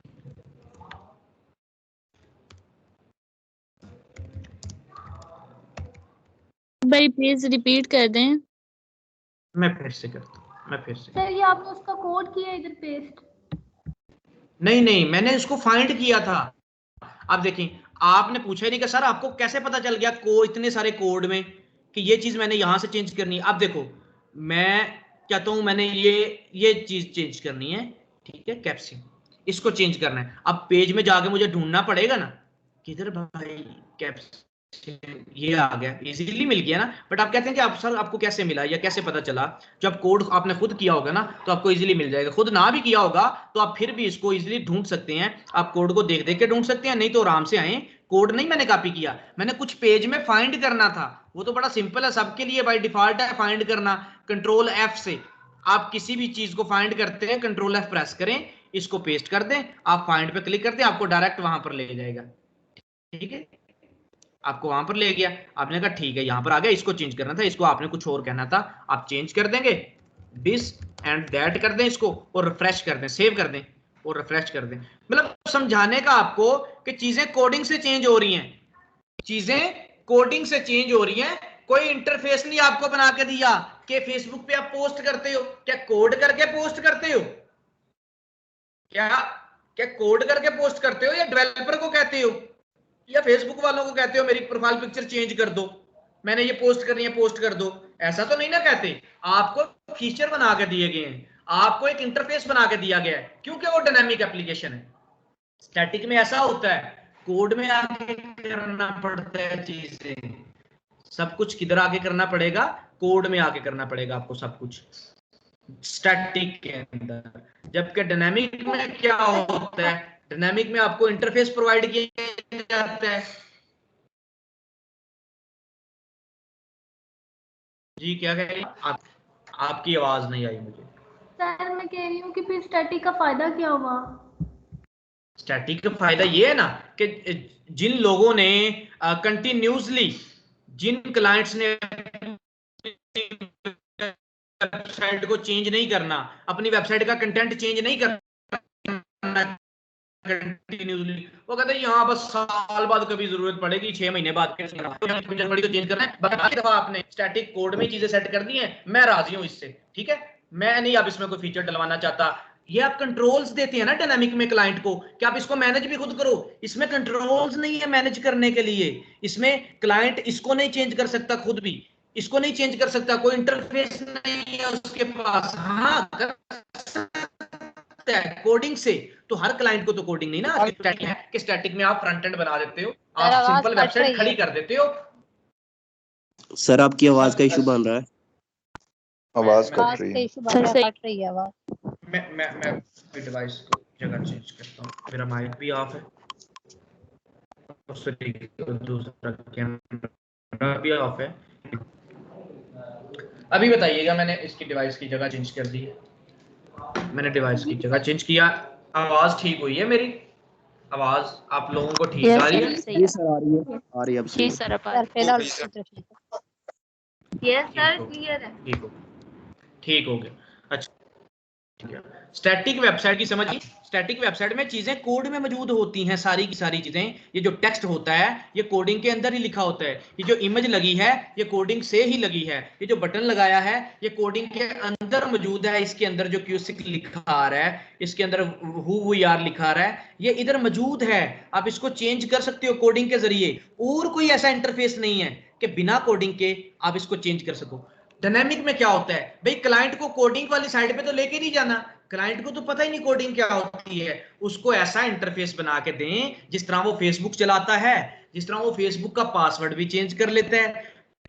भाई प्लीज रिपीट कर दें। मैं फिर से करता हूँ, मैं फिर से। सर ये आपने उसका कोड किया इधर पेस्ट? नहीं, मैंने इसको फाइंड किया था। अब देखें, आपने पूछा ही नहीं कि सर आपको कैसे पता चल गया इतने सारे कोड में कि ये चीज मैंने यहां से चेंज करनी है। अब देखो, मैं कहता हूं मैंने ये चीज चेंज करनी है, ठीक है, कैप्शन इसको चेंज करना है। अब पेज में जाके मुझे ढूंढना पड़ेगा ना, किधर भाई कैप्शन, ये आ गया, इजीली मिल गया ना। बट आप कहते हैं कि आप सर आपको कैसे मिला या कैसे पता चला, जब कोड आपने खुद किया होगा ना तो आपको इजीली मिल जाएगा। खुद ना भी किया होगा तो आप फिर भी इसको इजीली ढूंढ सकते हैं, आप कोड को देख देख के ढूंढ सकते हैं, नहीं तो आराम से आए। कोड नहीं मैंने कॉपी किया, मैंने कुछ पेज में फाइंड करना था, वो तो बड़ा सिंपल है, सबके लिए बाय डिफॉल्ट है फाइंड करना। कंट्रोल F से आप किसी भी चीज को फाइंड करते हैं, कंट्रोल F प्रेस करें, इसको पेस्ट कर दें, आप फाइंड पे क्लिक करते हैं, आपको डायरेक्ट वहां पर ले जाएगा। ठीक है, आपको वहां पर ले गया, आपने कहा ठीक है यहां पर आ गया, इसको चेंज करना था, इसको आपने कुछ और कहना था, आप चेंज कर देंगे, दिस एंड दैट कर दें इसको और रिफ्रेश कर दें, सेव कर दें और रिफ्रेश कर दें। मतलब समझाने का आपको कि चीजें कोडिंग से चेंज हो रही हैं, चीजें कोडिंग से चेंज हो रही हैं। कोई इंटरफेस नहीं आपको बना के दिया कि फेसबुक पे आप पोस्ट करते हो, क्या कोड करके पोस्ट करते हो, क्या कोड करके पोस्ट करते हो, या डेवलपर को कहते हो या फेसबुक वालों को कहते हो मेरी प्रोफाइल पिक्चर चेंज कर दो, मैंने ये पोस्ट करनी है पोस्ट कर दो, ऐसा तो नहीं ना कहते। आपको फीचर बना के दिए गए हैं, आपको एक इंटरफेस बना के दिया गया है, क्योंकि वो डायनामिक एप्लीकेशन है। स्टैटिक में ऐसा होता है, कोड में आगे करना पड़ता है चीजें, सब कुछ किधर आगे करना पड़ेगा, कोड में आगे करना पड़ेगा आपको सब कुछ स्टैटिक के अंदर। जबकि डायनामिक में क्या होता है, डायनामिक में आपको इंटरफेस प्रोवाइड किया जाता है। जी क्या कह रही आप, आपकी आवाज नहीं आई मुझे। सर मैं कह रही हूँ कि फिर स्टैटिक का फायदा क्या हुआ? स्टैटिक का फायदा ये है ना कि जिन लोगों ने कंटिन्यूसली, जिन क्लाइंट्स ने वेबसाइट को चेंज नहीं करना, अपनी वेबसाइट का कंटेंट चेंज नहीं करना कंटिन्यूसली, वो कहते हैं यहाँ बस साल बाद कभी जरूरत पड़ेगी, 6 महीने बाद तो चेंज करना है। बाकी दफा आपने स्टैटिक कोड में चीजें सेट कर दी हैं, मैं राजी हूँ इससे, ठीक है, मैं नहीं अब इसमें कोई फीचर डलवाना चाहता। ये आप कंट्रोल्स देते हैं ना डायनामिक में क्लाइंट को कि आप इसको मैनेज भी खुद करो, इसमें कंट्रोल्स नहीं है मैनेज करने के लिए, इसमें क्लाइंट इसको नहीं चेंज कर सकता खुद भी, इसको नहीं चेंज कर सकता, कोई इंटरफेस नहीं है उसके पास। हाँ कर सकता है कोडिंग से, तो हर क्लाइंट को तो कोडिंग नहीं ना कि स्टैटिक में आप फ्रंट एंड बना देते हो, सर आप आवाज सिंपल कट वेबसाइट रही खड़ी है। कर देते हो। सर आपकी आवाज का इशू बन रहा है। आवाज मैं- कट आवाज रही का है। इशू बन रहा है, कट रही है आवाज। मैं डिवाइस को जगह चेंज करता हूँ, मेरा माइक भी ऑफ है, दूसरा कैमरा भी ऑफ है। अभी बताइएगा, मैंने इसकी डिवाइस की जगह चेंज कर दी है, मैंने डिवाइस की जगह चेंज किया, आवाज ठीक हुई है मेरी? आवाज आप लोगों को ठीक आ रही है? जी सर आ रही है, आ रही है अब सही है। सर फिलहाल ठीक है। यस सर क्लियर है। ठीक हो गया। अच्छा, स्टैटिक वेबसाइट की समझ। स्टैटिक वेबसाइट में चीजें कोड में मौजूद होती हैं, सारी की सारी चीजें। ये जो टेक्स्ट होता है ये कोडिंग के अंदर ही लिखा होता है, ये जो इमेज लगी है ये कोडिंग से ही लगी है, ये जो बटन लगाया है ये कोडिंग के अंदर मौजूद है, इसके अंदर जो क्यूसिक लिखा आ रहा है, इसके अंदर हु वी आर लिखा आ रहा है, ये इधर मौजूद है। आप इसको चेंज कर सकते हो कोडिंग के जरिए, और कोई ऐसा इंटरफेस नहीं है कि बिना कोडिंग के आप इसको चेंज कर सको। डायनेमिक में क्या होता है भाई, क्लाइंट को कोडिंग वाली साइड पे तो लेके नहीं जाना, क्लाइंट को तो पता ही नहीं कोडिंग क्या होती है, उसको ऐसा इंटरफेस बना के दें जिस तरह वो फेसबुक चलाता है, जिस तरह वो फेसबुक का पासवर्ड भी चेंज कर लेता है,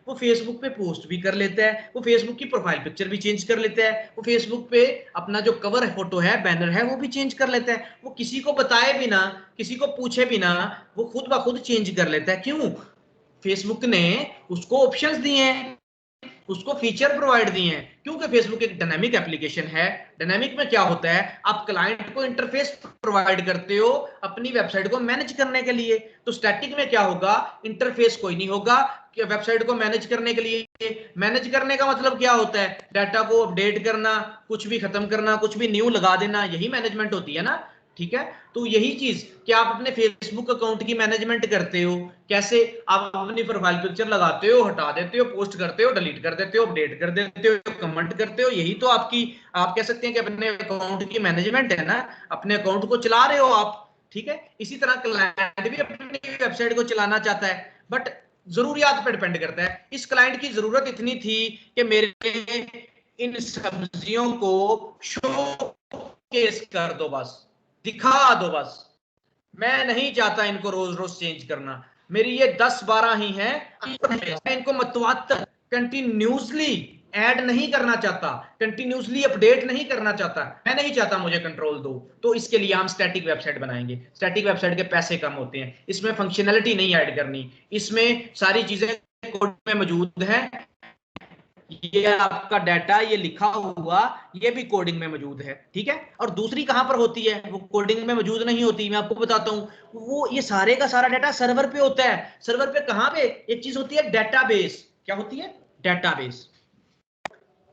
वो फेसबुक पे पोस्ट भी कर लेता है, वो फेसबुक की प्रोफाइल पिक्चर भी चेंज कर लेता है, वो फेसबुक पे अपना जो कवर फोटो है, बैनर है, वो भी चेंज कर लेता है, वो किसी को बताए बिना, किसी को पूछे बिना वो खुद ब खुद चेंज कर लेता है। क्यों? फेसबुक ने उसको ऑप्शंस दिए हैं, उसको फीचर प्रोवाइड दिए हैं, क्योंकि फेसबुक एक डायनामिक एप्लीकेशन है। डायनामिक में क्या होता है, आप क्लाइंट को इंटरफेस प्रोवाइड करते हो अपनी वेबसाइट को मैनेज करने के लिए। तो स्टैटिक में क्या होगा, इंटरफेस कोई नहीं होगा कि वेबसाइट को मैनेज करने के लिए। मैनेज करने का मतलब क्या होता है, डाटा को अपडेट करना, कुछ भी खत्म करना, कुछ भी न्यू लगा देना, यही मैनेजमेंट होती है ना। ठीक है, तो यही चीज कि आप अपने फेसबुक अकाउंट की मैनेजमेंट करते हो कैसे, आप अपनी प्रोफाइल पिक्चर लगाते हो, हटा देते हो, पोस्ट करते हो, डिलीट कर देते हो, अपडेट कर देते हो, कमेंट करते हो, यही तो आपकी, आप कह सकते हैं कि अपने अकाउंट की मैनेजमेंट है ना, अपने अकाउंट को चला रहे हो आप। ठीक है, इसी तरह क्लाइंट भी अपनी वेबसाइट को चलाना चाहता है, बट जरूरियात पर डिपेंड करता है। इस क्लाइंट की जरूरत इतनी थी कि मेरे इन सब्जियों को शोकेस कर दो, बस दिखा दो, बस मैं नहीं चाहता इनको रोज रोज चेंज करना, मेरी ये 10-12 ही है, इनको मतवातर कंटिन्यूसली ऐड नहीं करना चाहता, कंटिन्यूसली अपडेट नहीं करना चाहता, मैं नहीं चाहता मुझे कंट्रोल दो। तो इसके लिए हम स्टैटिक वेबसाइट बनाएंगे। स्टैटिक वेबसाइट के पैसे कम होते हैं, इसमें फंक्शनैलिटी नहीं ऐड करनी, इसमें सारी चीजें कोड में मौजूद है, ये आपका डाटा ये लिखा हुआ ये भी कोडिंग में मौजूद है। ठीक है, और दूसरी कहां पर होती है, वो कोडिंग में मौजूद नहीं होती, मैं आपको बताता हूं। वो ये सारे का सारा डाटा सर्वर पे होता है। सर्वर पे कहां पे, एक चीज होती है डेटाबेस। क्या होती है? डेटाबेस।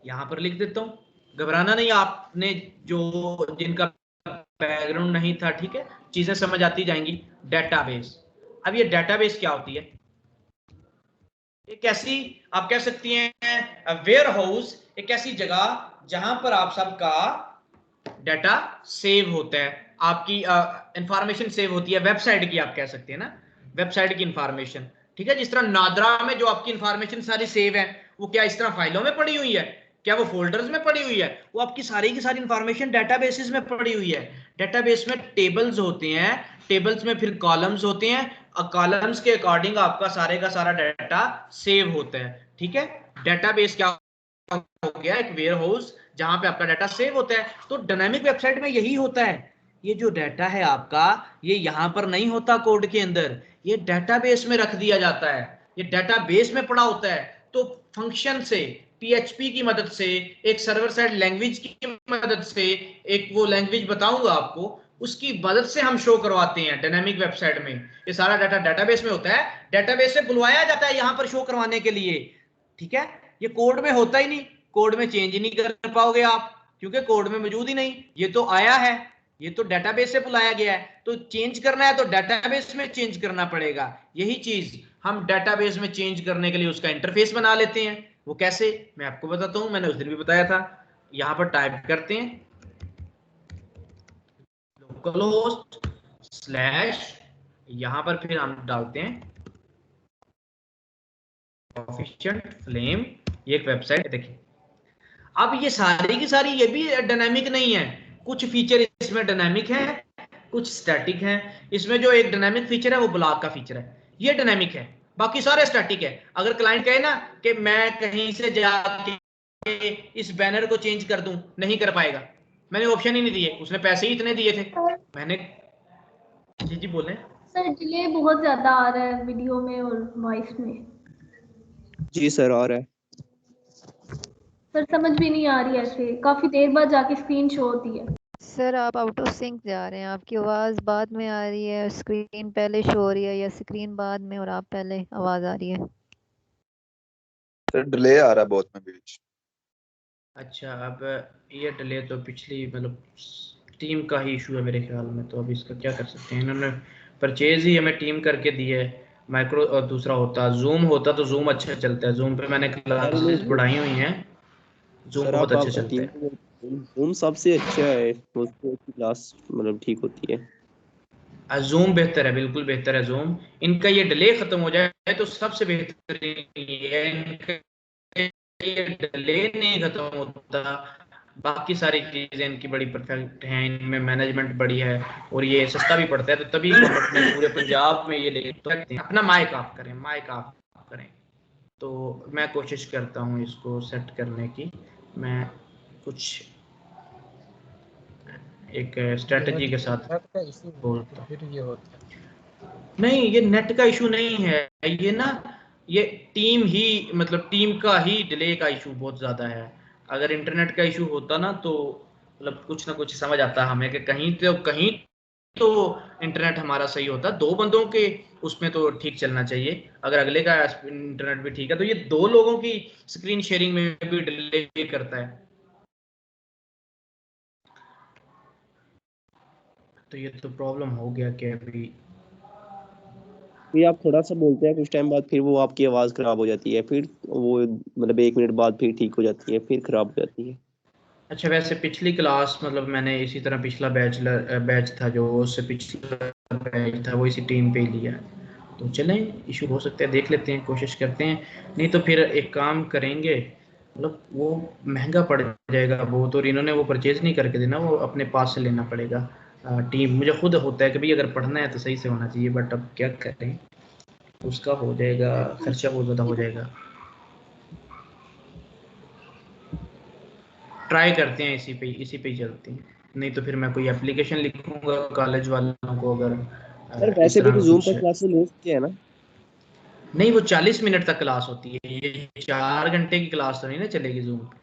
यहां पर लिख देता हूं, घबराना नहीं, आपने जो जिनका बैकग्राउंड नहीं था, ठीक है, चीजें समझ आती जाएंगी। डेटाबेस, अब ये डेटाबेस क्या होती है, एक ऐसी, आप कह सकती हैं वेयर हाउस, एक ऐसी जगह जहां पर आप सबका डाटा सेव होता है, आपकी इंफॉर्मेशन सेव होती है, वेबसाइट की आप कह सकते हैं ना, वेबसाइट की इंफॉर्मेशन। ठीक है, जिस तरह नादरा में जो आपकी इंफॉर्मेशन सारी सेव है, वो क्या इस तरह फाइलों में पड़ी हुई है, क्या वो फोल्डर्स में पड़ी हुई है, वो आपकी सारी की सारी इंफॉर्मेशन डेटाबेसेस में पड़ी हुई है। डेटाबेस में टेबल्स होते हैं, टेबल्स में फिर कॉलम्स होते हैं, और कॉलम्स के अकॉर्डिंग आपका सारे का सारा डाटा सेव होता है। ठीक है, डेटाबेस क्या हो गया, एक वेयर हाउस जहां पे आपका डाटा सेव होता है। तो डायनामिक वेबसाइट में यही होता है, ये जो डाटा है आपका ये यहां पर नहीं होता कोड के अंदर, ये डेटाबेस में रख दिया जाता है, ये डेटाबेस में पड़ा होता है। तो फंक्शन से, पीएचपी की मदद से, एक सर्वर साइड लैंग्वेज की मदद से, एक वो लैंग्वेज बताऊंगा आपको, उसकी मदद से हम शो करवाते हैं डायनामिक वेबसाइट में। ये सारा डाटा डेटाबेस में होता है, डेटाबेस से बुलवाया जाता है यहां पर शो करवाने के लिए। ठीक है, ये कोड में होता ही नहीं, कोड में चेंज ही नहीं कर पाओगे आप, क्योंकि कोड में मौजूद ही नहीं, ये तो आया है, ये तो डेटाबेस से बुलाया गया है, तो चेंज करना है तो डेटाबेस में चेंज करना पड़ेगा। यही चीज हम डेटाबेस में चेंज करने के लिए उसका इंटरफेस बना लेते हैं। वो कैसे, मैं आपको बताता हूं, मैंने उस दिन भी बताया था। यहां पर टाइप करते हैं लोकलहोस्ट स्लैश, यहां पर फिर हम डालते हैं कोफिशिएंट, फ्लेम, ये एक वेबसाइट देखिए। अब ये सारी की सारी ये भी डायनामिक नहीं है, कुछ फीचर इसमें डायनामिक है, कुछ स्टैटिक है। इसमें जो एक डायनामिक फीचर है वो ब्लॉक का फीचर है, ये डायनामिक है, बाकी सारे स्टैटिक है। अगर क्लाइंट कहे ना कि मैं कहीं से जाके इस बैनर को चेंज कर दूं, नहीं कर पाएगा, मैंने ऑप्शन ही नहीं दिए, उसने पैसे ही इतने दिए थे मैंने। जी जी बोले सर। डिले बहुत ज्यादा आ रहा है वीडियो में और वॉइस में। जी सर आ रहा है। सर समझ भी नहीं आ रही ऐसे, काफी देर बाद जाके स्क्रीन शो होती है। सर आप आउट ऑफ सिंक जा रहे हैं, आपकी आवाज़ बाद में आ रही है, स्क्रीन पहले शो हो रही है, या स्क्रीन बाद में और आप पहले आवाज़ आ रही है। सर डिले आ रहा है बहुत में बीच। अच्छा, अब ये डिले तो पिछली मतलब टीम का ही इशू है मेरे ख्याल में, तो अब इसका क्या कर सकते हैं। इन्होंने परचेज ही हमें टीम करके दी है, माइक्रो और दूसरा होता जूम होता तो जूम अच्छा चलता है, जूम पे मैंने क्लासेस बढ़ाई हुई हैं, जूम सर बहुत आप अच्छा चलता टीम है। जूम सबसे अच्छा है, उसकी क्लास मतलब ठीक होती है। जूम बेहतर है, बिल्कुल बेहतर है जूम। इनका ये डिले खत्म हो जाए तो सबसे बेहतर ये है, इनका ये डिले नहीं खत्म होता, बाकी सारी चीजें इनकी बड़ी परफेक्ट हैं, इनमें मैनेजमेंट बड़ी है और ये सस्ता भी पड़ता है, तो तभी अपने पूरे पंजाब में ये ले तो अपना माइक ऑफ करें, माइक ऑफ करें। तो मैं कोशिश करता हूँ इसको सेट करने की, मैं कुछ एक स्ट्रेटजी के साथ का इशू बोलता तो हूँ। फिर ये होता है। नहीं, ये नेट का इशू नहीं है, ये ना ये टीम ही मतलब टीम का ही डिले का इशू बहुत ज़्यादा है। अगर इंटरनेट का इशू होता ना तो मतलब कुछ ना कुछ समझ आता हमें कि कहीं तो इंटरनेट हमारा सही होता, दो बंदों के उसमें तो ठीक चलना चाहिए। अगर अगले का इंटरनेट भी ठीक है तो ये दो लोगों की स्क्रीन शेयरिंग में भी डिले करता है, तो ये तो प्रॉब्लम हो गया कि अभी फिर आप थोड़ा सा बोलते हैं, कुछ टाइम बाद फिर वो आपकी आवाज़ खराब हो जाती है, फिर वो मतलब 1 मिनट बाद फिर ठीक हो जाती है, फिर खराब हो जाती है। अच्छा। वैसे पिछली क्लास मतलब मैंने इसी तरह पिछला बैच था जो, उससे पिछला बैच था वो इसी टीम पे ही लिया, तो चलें इशू हो सकता है, देख लेते हैं, कोशिश करते हैं। नहीं तो फिर एक काम करेंगे, मतलब वो महंगा पड़ जाएगा वो तो, इन्होंने वो परचेज नहीं करके देना, वो अपने पास से लेना पड़ेगा। टीम मुझे खुद होता है कि भाई अगर पढ़ना है तो सही से होना चाहिए, बट अब क्या करें, उसका हो जाएगा खर्चा बहुत ज़्यादा हो जाएगा। ट्राई करते हैं, इसी पे ही चलते हैं, नहीं तो फिर मैं कोई एप्लीकेशन लिखूंगा कॉलेज वालों को, अगर सर इस वैसे भी तरह तो का जूम कुछ। पर क्लासेस ले सकते हैं ना। नहीं, वो 40 मिनट तक क्लास होती है, ये 4 घंटे की क्लास तो नहीं ना चलेगी जूम पे।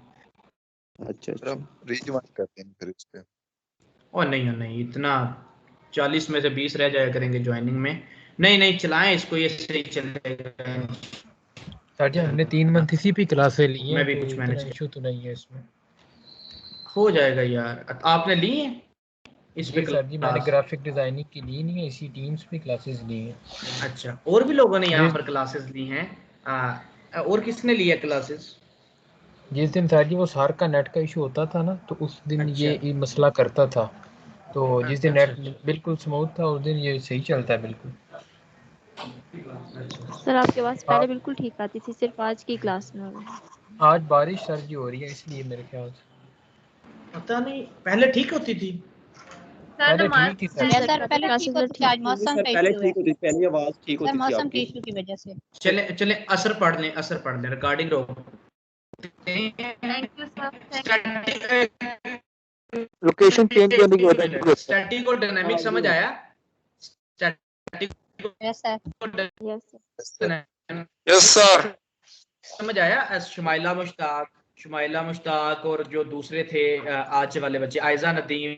अच्छा सर अच्छा। हम रीजॉइन करते हैं फिर इस पे। और नहीं इतना 40 में से 20 रह जाया करेंगे ज्वाइनिंग में। नहीं चलाएं इसको, ये सही चलेगा। सर जी हमने 3 मंथ इसी पे क्लासें ली हैं, मैं भी तो कुछ इतना मैनेज इशू तो नहीं है इसमें। हो जाएगा यार। आपने ली है इस पे जी सर जी, मैंने क्लास? ग्राफिक डिजाइनिंग की ली नहीं है, इसी टीम्स पे क्लासेस ली हैं। अच्छा, और भी लोगों ने यहाँ जिस पर क्लासेस ली हैं? और किसने लिया क्लासेस? जिस दिन सर जी वो सार का नेट का इशू होता था ना, तो उस दिन अच्छा ये मसला करता था। तो जिस दिन अच्छा नेट अच्छा बिल्कुल स्मूथ था उस दिन ये सही चलता है बिल्कुल। अच्छा। सर आपकी आवाज़ पहले आप बिल्कुल ठीक आती थी, सिर्फ आज की क्लास में हो रही है। आज बारिश सर जी हो रही है इसलिए मेरे ख्याल से। पता नहीं, पहले ठीक होती थी। पहले ठीक थी सर जी जी। सर, सर स्टैटिक पहले ठीक क्लासेस होती थी, ठीक आज थी। मौसम सर का पहले इशू है। ठीक होती थी, पहले आवाज़ ठीक सर होती थी मौसम के आपकी। इशू की वजह से। चले असर पढ़ लें रिकॉर्डिंग रोकते thank you sir, thank you. हैं। लोकेशन चेंज होने की एक वजह से भी मिनट, होता है। स्टैटिक और डायनामिक समझ आया? Static yes sir. और yes sir. Dynamic yes sir. समझ आया? शुमाइला मुश्ताक और जो दूसरे थे आज वाले बच्चे, आयजा नदीम।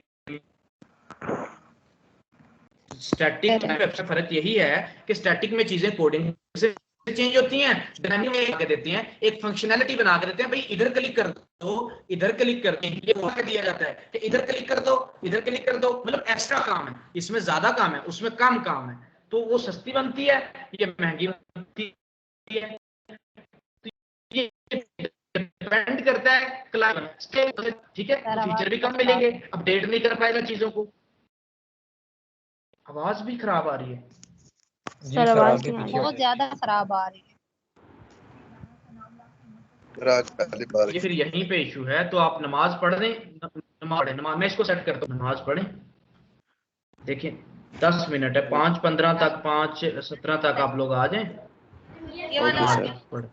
स्टैटिक में वेबसाइट फर्क यही है कि स्टैटिक में चीजें कोडिंग से चेंज होती हैं, डायनामिक में आके देते हैं, एक फंक्शनैलिटी बना के देते हैं, भाई इधर क्लिक कर दो, इधर क्लिक कर दो, ये वहां दिया जाता है कि इधर क्लिक कर दो, इधर क्लिक कर दो, मतलब एक्स्ट्रा काम है, इसमें ज्यादा काम है, उसमें कम काम है, तो वो सस्ती बनती है, ये महंगी बनती है। तो ये डिपेंड करता है क्लाइंट, ठीक है, सर तो आवाज फीचर भी बहुत कम खराब मिलेंगे, है। अपडेट नहीं कर पाएगा चीजों को। आवाज भी खराब आ रही है। जी सर सर आवाज़ आगे नहीं आ पीछे रही। हो बहुत जाती ज्यादा खराब आ रही है। सर आज पहली बार ये फिर यहीं पे इशू है। तो आप नमाज पढ़ लें, नमाज मैं इसको सेट करता हूँ, नमाज पढ़ें। देखिए 10 मिनट है, 5:15 तक, 5:17 तक आप लोग आ जाएं। Okay sir. पढ़